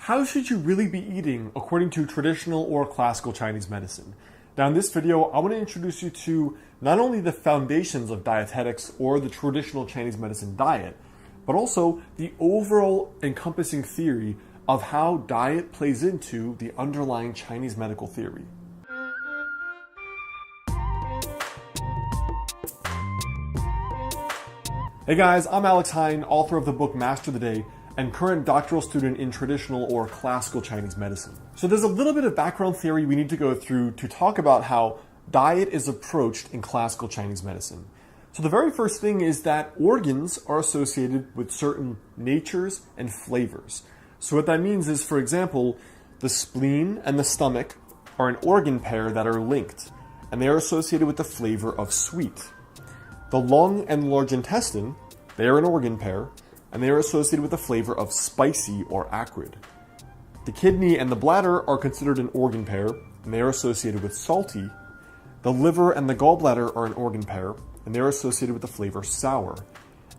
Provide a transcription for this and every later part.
How should you really be eating according to traditional or classical Chinese medicine? Now in this video, I want to introduce you to not only the foundations of dietetics or the traditional Chinese medicine diet, but also the overall encompassing theory of how diet plays into the underlying Chinese medical theory. Hey guys, I'm Alex Hein, author of the book Master the Day, and current doctoral student in traditional or classical Chinese medicine. So there's a little bit of background theory we need to go through to talk about how diet is approached in classical Chinese medicine. So the very first thing is that organs are associated with certain natures and flavors. So what that means is, for example, the spleen and the stomach are an organ pair that are linked, and they are associated with the flavor of sweet. The lung and large intestine, they are an organ pair, and they are associated with the flavor of spicy or acrid. The kidney and the bladder are considered an organ pair, and they are associated with salty. The liver and the gallbladder are an organ pair, and they are associated with the flavor sour.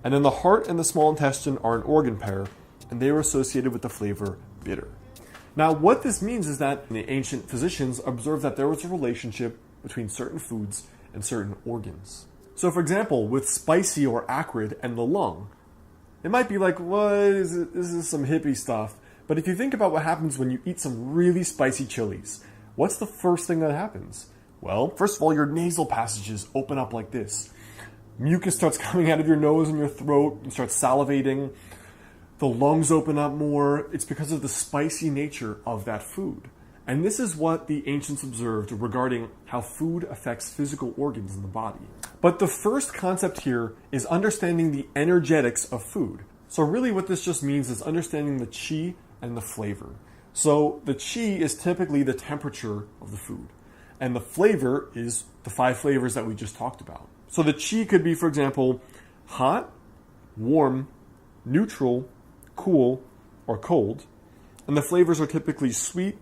And then the heart and the small intestine are an organ pair, and they are associated with the flavor bitter. Now, what this means is that the ancient physicians observed that there was a relationship between certain foods and certain organs. So, for example, with spicy or acrid and the lung, it might be like, what is it? This is some hippie stuff. But if you think about what happens when you eat some really spicy chilies, what's the first thing that happens? Well, first of all, your nasal passages open up like this. Mucus starts coming out of your nose and your throat. You start salivating. The lungs open up more. It's because of the spicy nature of that food. And this is what the ancients observed regarding how food affects physical organs in the body. But the first concept here is understanding the energetics of food. So really what this just means is understanding the qi and the flavor. So the qi is typically the temperature of the food, and the flavor is the 5 flavors that we just talked about. So the qi could be, for example, hot, warm, neutral, cool, or cold. And the flavors are typically sweet,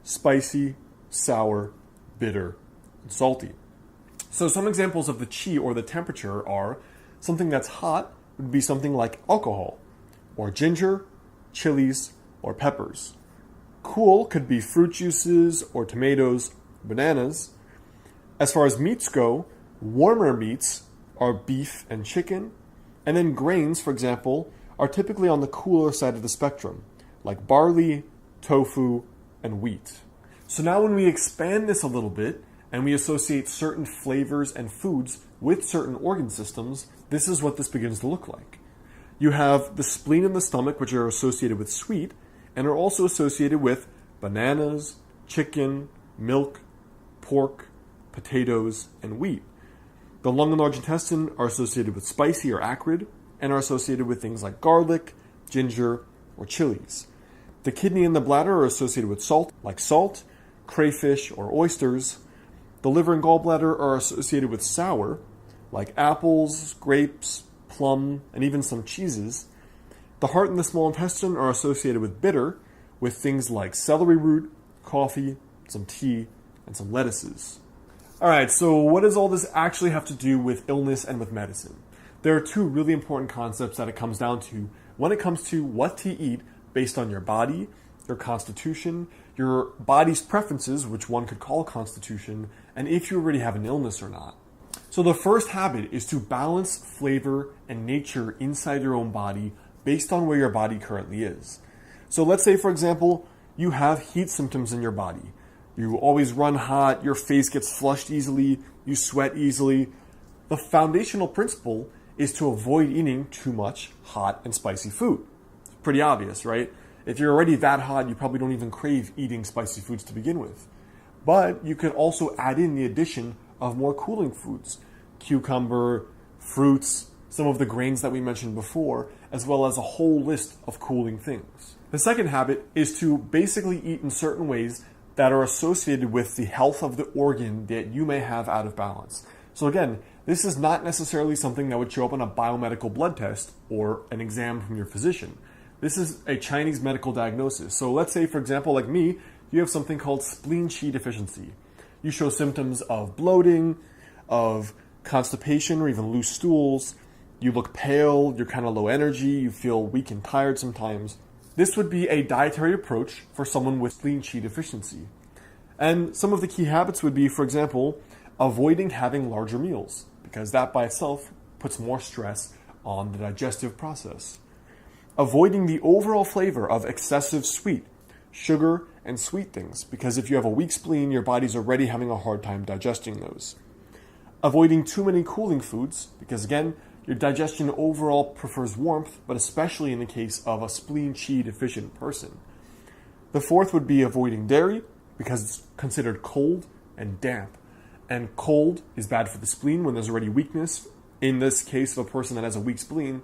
spicy, sour, bitter, and salty. So some examples of the qi or the temperature are something that's hot would be something like alcohol, or ginger, chilies, or peppers. Cool could be fruit juices or tomatoes, bananas. As far as meats go, warmer meats are beef and chicken. And then grains, for example, are typically on the cooler side of the spectrum, like barley, tofu, and wheat. So now when we expand this a little bit and we associate certain flavors and foods with certain organ systems, this is what this begins to look like. You have the spleen and the stomach, which are associated with sweet and are also associated with bananas, chicken, milk, pork, potatoes, and wheat. The lung and large intestine are associated with spicy or acrid and are associated with things like garlic, ginger, or chilies. The kidney and the bladder are associated with salt, like salt, crayfish, or oysters. The liver and gallbladder are associated with sour, like apples, grapes, plum, and even some cheeses. The heart and the small intestine are associated with bitter, with things like celery root, coffee, some tea, and some lettuces. All right, so what does all this actually have to do with illness and with medicine? There are 2 really important concepts that it comes down to when it comes to what to eat based on your body, your constitution, your body's preferences, which one could call constitution, and if you already have an illness or not. So the first habit is to balance flavor and nature inside your own body based on where your body currently is. So let's say, for example, you have heat symptoms in your body. You always run hot, your face gets flushed easily, you sweat easily. The foundational principle is to avoid eating too much hot and spicy food. It's pretty obvious, right? If you're already that hot, you probably don't even crave eating spicy foods to begin with. But you can also add in the addition of more cooling foods, cucumber, fruits, some of the grains that we mentioned before, as well as a whole list of cooling things. The second habit is to basically eat in certain ways that are associated with the health of the organ that you may have out of balance. So again, this is not necessarily something that would show up on a biomedical blood test or an exam from your physician. This is a Chinese medical diagnosis. So let's say, for example, like me, you have something called spleen qi deficiency. You show symptoms of bloating, of constipation or even loose stools. You look pale, you're kind of low energy, you feel weak and tired sometimes. This would be a dietary approach for someone with spleen qi deficiency. And some of the key habits would be, for example, avoiding having larger meals, because that by itself puts more stress on the digestive process. Avoiding the overall flavor of excessive sweet, sugar, and sweet things, because if you have a weak spleen, your body's already having a hard time digesting those. Avoiding too many cooling foods, because again, your digestion overall prefers warmth, but especially in the case of a spleen qi deficient person. The fourth would be avoiding dairy, because it's considered cold and damp. And cold is bad for the spleen when there's already weakness, in this case of a person that has a weak spleen.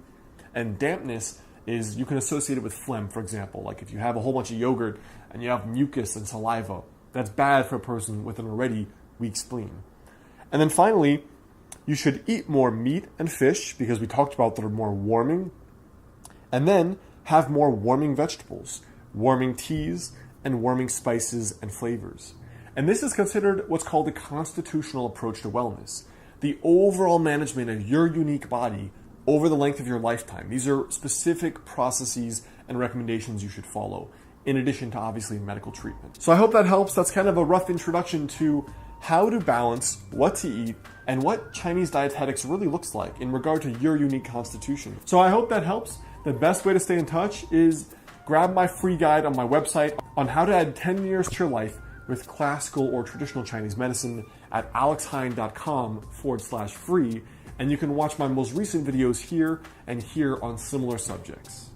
And dampness is, you can associate it with phlegm, for example. Like if you have a whole bunch of yogurt and you have mucus and saliva, that's bad for a person with an already weak spleen. And then finally, you should eat more meat and fish, because we talked about that are more warming. And then have more warming vegetables, warming teas, and warming spices and flavors. And this is considered what's called a constitutional approach to wellness, the overall management of your unique body over the length of your lifetime. These are specific processes and recommendations you should follow, in addition to obviously medical treatment. So I hope that helps. That's kind of a rough introduction to how to balance what to eat and what Chinese dietetics really looks like in regard to your unique constitution. So I hope that helps. The best way to stay in touch is grab my free guide on my website on how to add 10 years to your life with classical or traditional Chinese medicine at alexheine.com/free. And you can watch my most recent videos here and here on similar subjects.